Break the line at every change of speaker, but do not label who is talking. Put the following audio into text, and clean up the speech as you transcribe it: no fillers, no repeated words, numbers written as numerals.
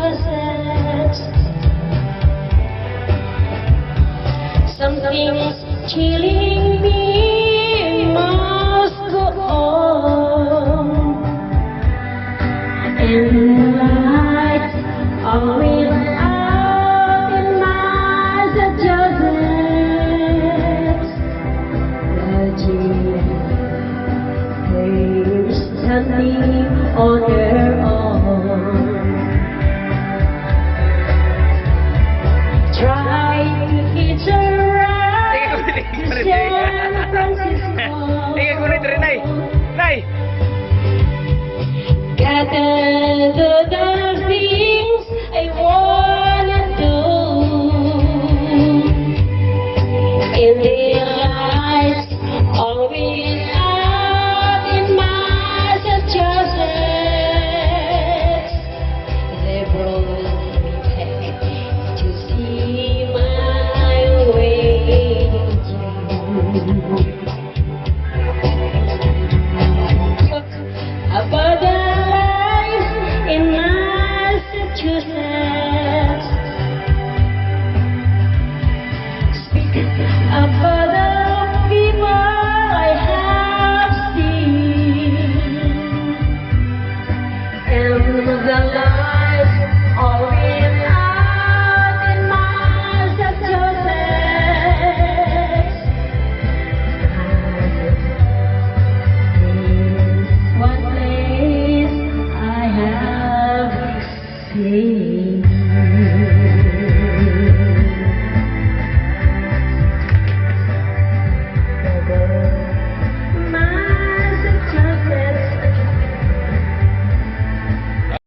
Massachusetts. Something's killing me, must go on. And the lights are lit up in Massachusetts. Virginia, they're standing on their own. Try to hitch a ride to San Francisco.
Tingnan ko rin, Nay. Nay!
Gather the things I wanna do. In the lights, all we have in Massachusetts. They brought me back to see my way. About the life in Massachusetts. Speak about the people I have seen, and the life all in out in Massachusetts. One place I have seen.